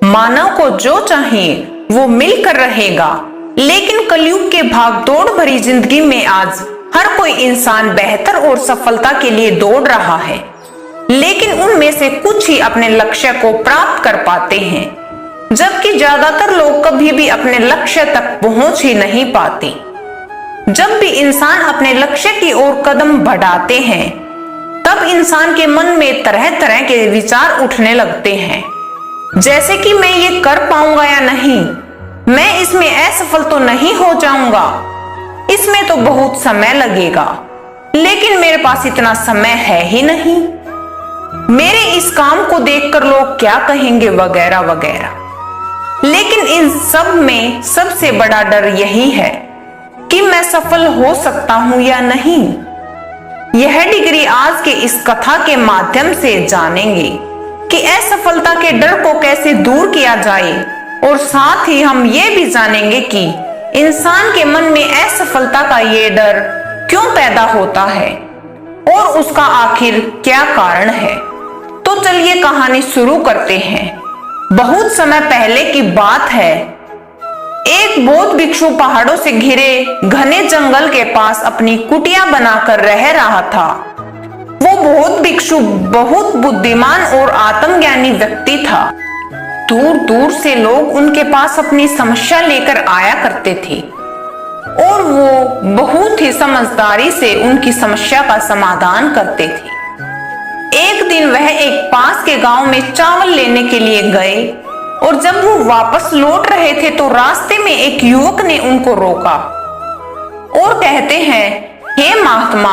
मानव को जो चाहिए वो मिलकर रहेगा, लेकिन कलयुग के भागदौड़ भरी जिंदगी में आज हर कोई इंसान बेहतर और सफलता के लिए दौड़ रहा है, लेकिन उनमें से कुछ ही अपने लक्ष्य को प्राप्त कर पाते हैं, जबकि ज्यादातर लोग कभी भी अपने लक्ष्य तक पहुंच ही नहीं पाते। जब भी इंसान अपने लक्ष्य की ओर कदम बढ़ाते हैं, तब इंसान के मन में तरह तरह के विचार उठने लगते हैं, जैसे कि मैं ये कर पाऊंगा या नहीं, मैं इसमें असफल तो नहीं हो जाऊंगा, इसमें तो बहुत समय लगेगा, लेकिन मेरे पास इतना समय है ही नहीं, मेरे इस काम को देखकर लोग क्या कहेंगे, वगैरह वगैरह। लेकिन इन सब में सबसे बड़ा डर यही है कि मैं सफल हो सकता हूं या नहीं। यह डिग्री आज के इस कथा के माध्यम से जानेंगे कि असफलता के डर को कैसे दूर किया जाए, और साथ ही हम ये भी जानेंगे कि इंसान के मन में असफलता का ये डर क्यों पैदा होता है और उसका आखिर क्या कारण है। तो चलिए कहानी शुरू करते हैं। बहुत समय पहले की बात है। एक बौद्ध भिक्षु पहाड़ों से घिरे घने जंगल के पास अपनी कुटिया बनाकर रह रहा था। वो बौद्ध भिक्षु बहुत बुद्धिमान और आत्मज्ञानी व्यक्ति था। दूर दूर से लोग उनके पास अपनी समस्या लेकर आया करते थे और वो बहुत ही समझदारी से उनकी समस्या का समाधान करते थे। एक दिन वह एक पास के गांव में चावल लेने के लिए गए और जब वो वापस लौट रहे थे तो रास्ते में एक युवक ने उनको रोका और कहते हैं, हे महात्मा,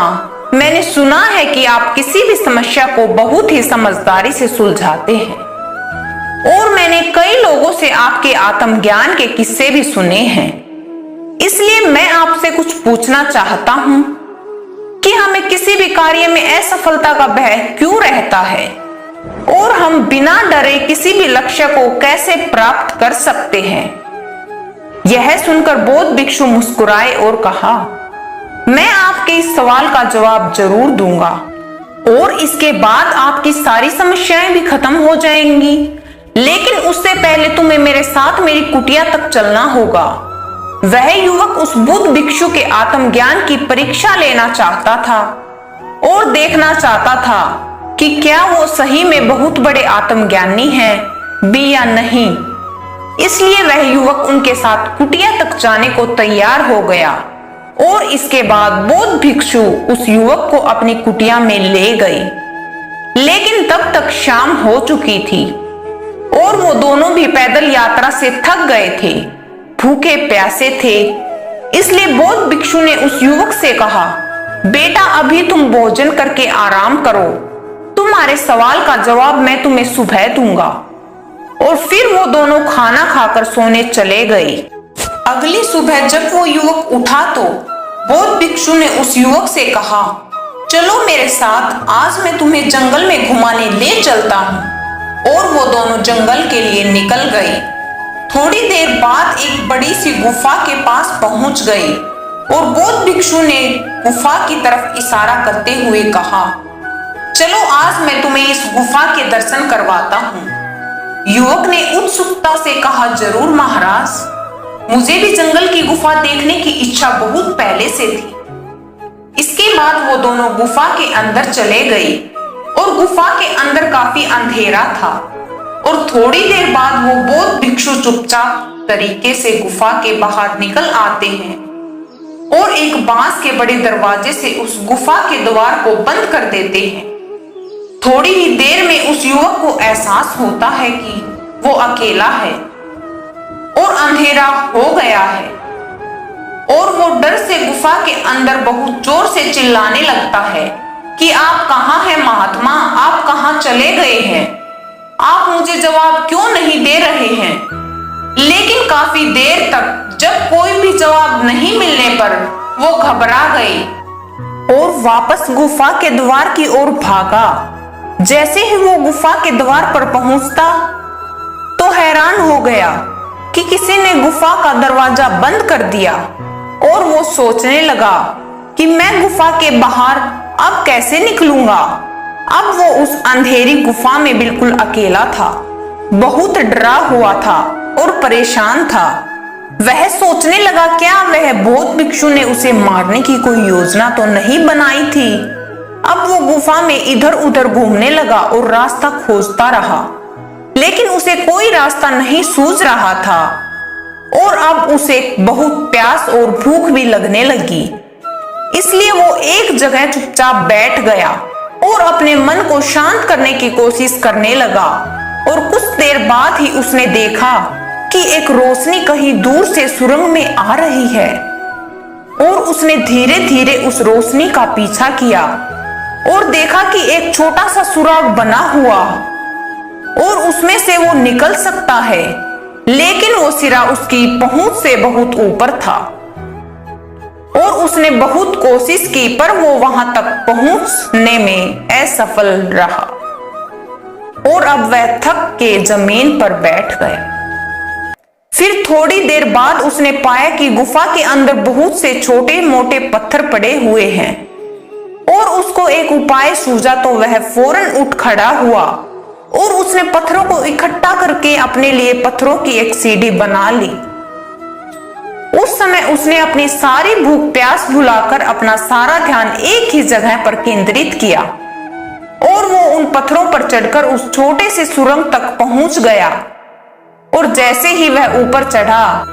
मैंने सुना है कि आप किसी भी समस्या को बहुत ही समझदारी से सुलझाते हैं और मैंने कई लोगों से आपके आत्मज्ञान के किस्से भी सुने हैं। इसलिए मैं आपसे कुछ पूछना चाहता हूं कि हमें किसी भी कार्य में असफलता का भय क्यों रहता है और हम बिना डरे किसी भी लक्ष्य को कैसे प्राप्त कर सकते हैं। यह सुनकर बौद्ध भिक्षु मुस्कुराए और कहा, मैं आपके इस सवाल का जवाब जरूर दूंगा और इसके बाद आपकी सारी समस्याएं भी खत्म हो जाएंगी, लेकिन उससे पहले तुम्हें मेरे साथ मेरी कुटिया तक चलना होगा। वह युवक उस बुद्ध भिक्षु के आत्मज्ञान की परीक्षा लेना चाहता था और देखना चाहता था कि क्या वो सही में बहुत बड़े आत्मज्ञानी हैं भी या नहीं। इसलिए वह युवक उनके साथ कुटिया तक जाने को तैयार हो गया और इसके बाद बौद्ध भिक्षु उस युवक को अपनी कुटिया में ले गए। लेकिन तब तक शाम हो चुकी थी और वो दोनों भी पैदल यात्रा से थक गए थे, भूखे प्यासे थे। इसलिए बौद्ध भिक्षु ने उस युवक से कहा, बेटा अभी तुम भोजन करके आराम करो, तुम्हारे सवाल का जवाब मैं तुम्हें सुबह दूंगा। और फिर वो दोनों खाना खाकर सोने चले गए। अगली सुबह जब वो युवक उठा तो बौद्ध भिक्षु ने उस युवक से कहा, चलो मेरे साथ, आज मैं तुम्हें जंगल में घुमाने ले चलता हूँ। और वो दोनों जंगल के लिए निकल गए। थोड़ी देर बाद एक बड़ी सी गुफा के पास पहुंच गए और बौद्ध भिक्षु ने गुफा की तरफ इशारा करते हुए कहा, चलो आज मैं तुम्हें इस गुफा के दर्शन करवाता हूँ। युवक ने उत्सुकता से कहा, जरूर महाराज, मुझे भी जंगल की गुफा देखने की इच्छा बहुत पहले से थी। इसके बाद वो दोनों गुफा के अंदर चले गए और गुफा के अंदर काफी अंधेरा था और थोड़ी देर बाद वो बौद्ध भिक्षु चुपचाप तरीके से गुफा के बाहर निकल आते हैं और एक बांस के बड़े दरवाजे से उस गुफा के द्वार को बंद कर देते हैं। थोड़ी ही देर में उस युवक को एहसास होता है कि वो अकेला है और अंधेरा हो गया है और वो डर से गुफा के अंदर बहुत जोर से चिल्लाने लगता है कि आप कहाँ हैं महात्मा, आप कहाँ चले गए हैं, आप मुझे जवाब क्यों नहीं दे रहे हैं। लेकिन काफी देर तक जब कोई भी जवाब नहीं मिलने पर वो घबरा गए और वापस गुफा के द्वार की ओर भागा। जैसे ही वो गुफा के द्वार पर पहुंचता तो हैरान हो गया कि किसी ने गुफा का दरवाजा बंद कर दिया और वो सोचने लगा कि मैं गुफा के बाहर अब कैसे निकलूंगा। अब वो उस अंधेरी गुफा में बिल्कुल अकेला था बहुत डरा हुआ था और परेशान था। वह सोचने लगा, क्या वह बौद्ध भिक्षु ने उसे मारने की कोई योजना तो नहीं बनाई थी। अब वो गुफा में इधर उधर घूमने लगा और रास्ता खोजता रहा, लेकिन उसे कोई रास्ता नहीं सूझ रहा था और अब उसे बहुत प्यास और भूख भी लगने लगी। इसलिए वो एक जगह चुपचाप बैठ गया और अपने मन को शांत करने की कोशिश करने लगा। और कुछ देर बाद ही उसने देखा कि एक रोशनी कहीं दूर से सुरंग में आ रही है और उसने धीरे धीरे उस रोशनी का पीछा किया और देखा कि एक छोटा सा सुराग बना हुआ और उसमें से वो निकल सकता है, लेकिन वो सिरा उसकी पहुंच से बहुत ऊपर था और उसने बहुत कोशिश की पर वो वहां तक पहुंचने में असफल रहा और अब वह थक के जमीन पर बैठ गया। फिर थोड़ी देर बाद उसने पाया कि गुफा के अंदर बहुत से छोटे मोटे पत्थर पड़े हुए हैं और उसको एक उपाय सूझा तो वह फौरन उठ खड़ा हुआ और उसने पत्थरों को इकट्ठा करके अपने लिए पत्थरों की एक सीढ़ी बना ली। उस समय उसने अपनी सारी भूख प्यास भुलाकर अपना सारा ध्यान एक ही जगह पर केंद्रित किया और वो उन पत्थरों पर चढ़कर उस छोटे से सुरंग तक पहुंच गया। और जैसे ही वह ऊपर चढ़ा,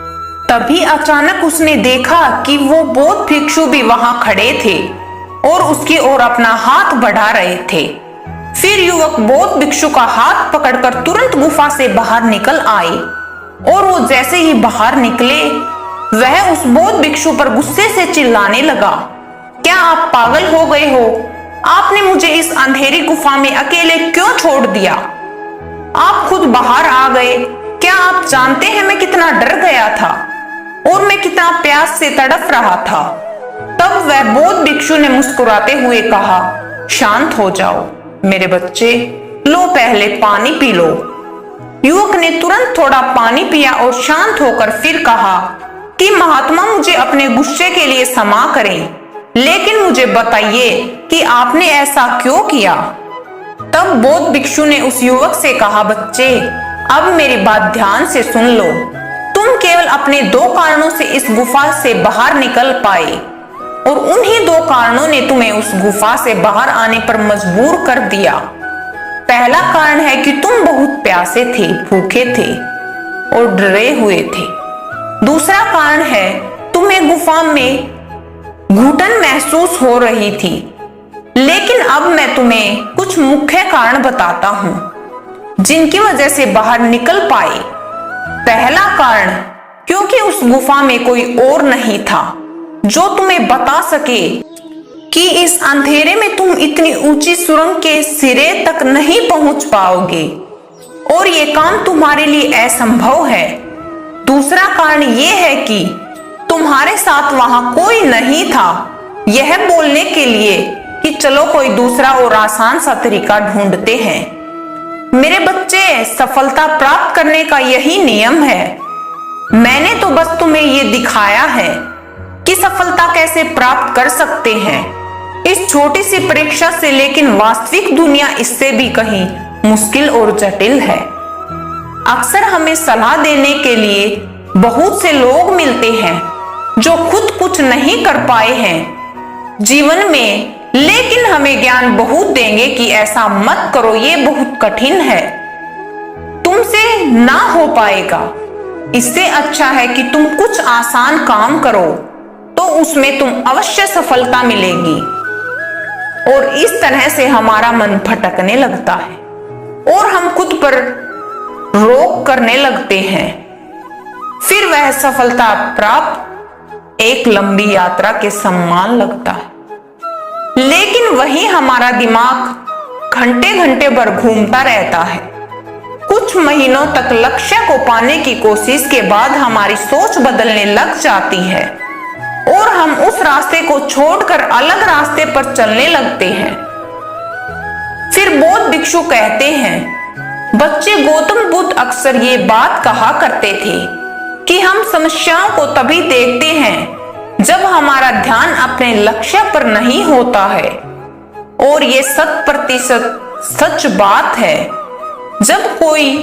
तभी अचानक उसने देखा कि वो बौद्ध भिक्षु भी वहां खड़े थे और उसकी ओर अपना हाथ बढ़ा रहे थे। फिर युवक बौद्ध भिक्षु का हाथ पकड़कर तुरंत गुफा से बाहर निकल आए और वो जैसे ही बाहर निकले, वह उस बौद्ध भिक्षु पर गुस्से से चिल्लाने लगा, क्या आप पागल हो गए हो? आपने मुझे इस अंधेरी गुफा में अकेले क्यों छोड़ दिया? आप खुद बाहर आ गए। क्या आप जानते हैं मैं कितना डर गया था और मैं कितना प्यास से तड़प रहा था? तब वह बौद्ध भिक्षु ने मुस्कुराते हुए कहा, शांत हो जाओ मेरे बच्चे, लो पहले पानी पी लो। युवक ने तुरंत थोड़ा पानी पिया और शांत होकर फिर कहा कि महात्मा मुझे अपने गुस्से के लिए क्षमा करें, लेकिन मुझे बताइए कि आपने ऐसा क्यों किया? तब बौद्ध भिक्षु ने उस युवक से कहा, बच्चे अब मेरी बात ध्यान से सुन लो। तुम केवल अपने 2 कारणों से इस गुफा से बाहर निकल पाए और उन्हीं 2 कारणों ने तुम्हें उस गुफा से बाहर आने पर मजबूर कर दिया। पहला कारण है कि तुम बहुत प्यासे थे, भूखे थे और डरे हुए थे। दूसरा कारण है तुम्हें गुफा में घुटन महसूस हो रही थी। लेकिन अब मैं तुम्हें कुछ मुख्य कारण बताता हूं जिनकी वजह से बाहर निकल पाए। पहला कारण, क्योंकि उस गुफा में कोई और नहीं था जो तुम्हें बता सके कि इस अंधेरे में तुम इतनी ऊंची सुरंग के सिरे तक नहीं पहुंच पाओगे और ये काम तुम्हारे लिए असंभव है। दूसरा कारण यह है कि तुम्हारे साथ वहां कोई नहीं था यह बोलने के लिए कि चलो कोई दूसरा और आसान सा तरीका ढूंढते हैं। मेरे बच्चे, सफलता प्राप्त करने का यही नियम है। मैंने तो बस तुम्हें ये दिखाया है कि सफलता कैसे प्राप्त कर सकते हैं इस छोटी सी परीक्षा से, लेकिन वास्तविक दुनिया इससे भी कहीं मुश्किल और जटिल है। अक्सर हमें सलाह देने के लिए बहुत से लोग मिलते हैं जो खुद कुछ नहीं कर पाए हैं जीवन में, लेकिन हमें ज्ञान बहुत देंगे कि ऐसा मत करो, ये बहुत कठिन है, तुमसे ना हो पाएगा। इससे अच्छा है कि तुम कुछ आसान काम करो तो उसमें तुम अवश्य सफलता मिलेगी। और इस तरह से हमारा मन भटकने लगता है और हम खुद पर रोक करने लगते हैं। फिर वह सफलता प्राप्त एक लंबी यात्रा के समान लगता है, लेकिन वही हमारा दिमाग घंटे घंटे भर घूमता रहता है। कुछ महीनों तक लक्ष्य को पाने की कोशिश के बाद हमारी सोच बदलने लग जाती है और हम उस रास्ते को छोड़कर अलग रास्ते पर चलने लगते हैं। फिर बौद्ध भिक्षु कहते हैं, बच्चे, गौतम बुद्ध अक्सर ये बात कहा करते थे कि हम समस्याओं को तभी देखते हैं जब हमारा ध्यान अपने लक्ष्य पर नहीं होता है। और ये 100% सच बात है। जब कोई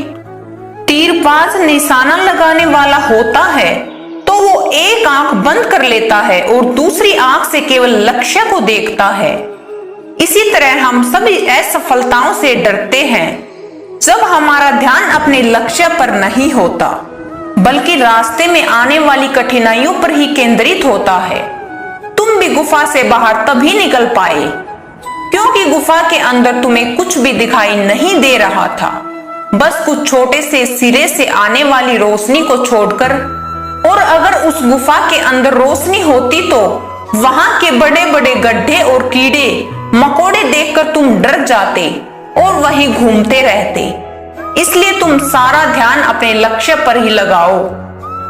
तीरबाज निशाना लगाने वाला होता है तो वो एक आंख बंद कर लेता है और दूसरी आंख से केवल लक्ष्य को देखता है। इसी तरह हम सभी असफलताओं से डरते हैं जब हमारा ध्यान अपने लक्ष्य पर नहीं होता बल्कि रास्ते में आने वाली कठिनाइयों पर ही केंद्रित होता है। तुम भी गुफा से बाहर तभी निकल पाए क्योंकि गुफा के अंदर तुम्हें कुछ भी दिखाई नहीं दे रहा था, बस कुछ छोटे से सिरे से आने वाली रोशनी को छोड़कर। और अगर उस गुफा के अंदर रोशनी होती तो वहां के बड़े बड़े गड्ढे और कीड़े मकोड़े देखकर तुम डर जाते और वहीं घूमते रहते। इसलिए तुम सारा ध्यान अपने लक्ष्य पर ही लगाओ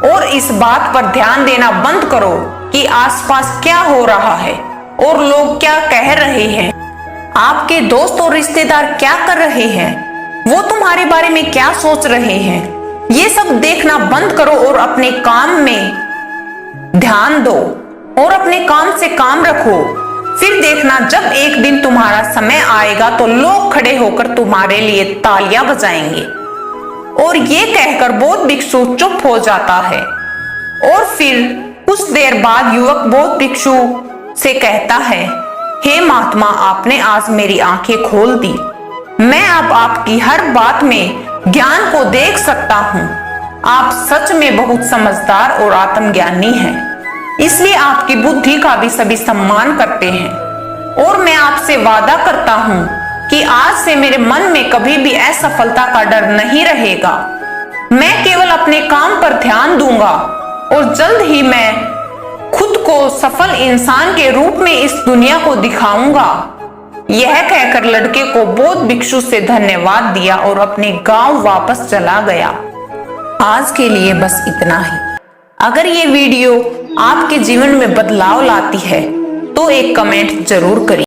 और इस बात पर ध्यान देना बंद करो कि आसपास क्या हो रहा है और लोग क्या कह रहे हैं, आपके दोस्त और रिश्तेदार क्या कर रहे हैं, वो तुम्हारे बारे में क्या सोच रहे हैं। ये सब देखना बंद करो और अपने काम में ध्यान दो और अपने काम से काम रखो। फिर देखना जब एक दिन तुम्हारा समय आएगा तो लोग खड़े होकर तुम्हारे लिए तालियां बजाएंगे। और ये कहकर बौद्ध भिक्षु चुप हो जाता है और फिर कुछ देर बाद युवक बौद्ध भिक्षु से कहता है, हे महात्मा, आपने आज मेरी आंखें खोल दी। मैं अब आपकी हर बात में ज्ञान को देख सकता हूँ। आप सच में बहुत समझदार और आत्मज्ञानी हैं। इसलिए आपकी बुद्धि का भी सभी सम्मान करते हैं और मैं आपसे वादा करता हूँ कि आज से मेरे मन में कभी भी असफलता का डर नहीं रहेगा। मैं केवल अपने काम पर ध्यान दूंगा और जल्द ही मैं खुद को सफल इंसान के रूप में इस दुनिया को दिखाऊंगा। यह कहकर लड़के को बौद्ध भिक्षु से धन्यवाद दिया और अपने गांव वापस चला गया। आज के लिए बस इतना ही। अगर ये वीडियो आपके जीवन में बदलाव लाती है तो एक कमेंट जरूर करिए।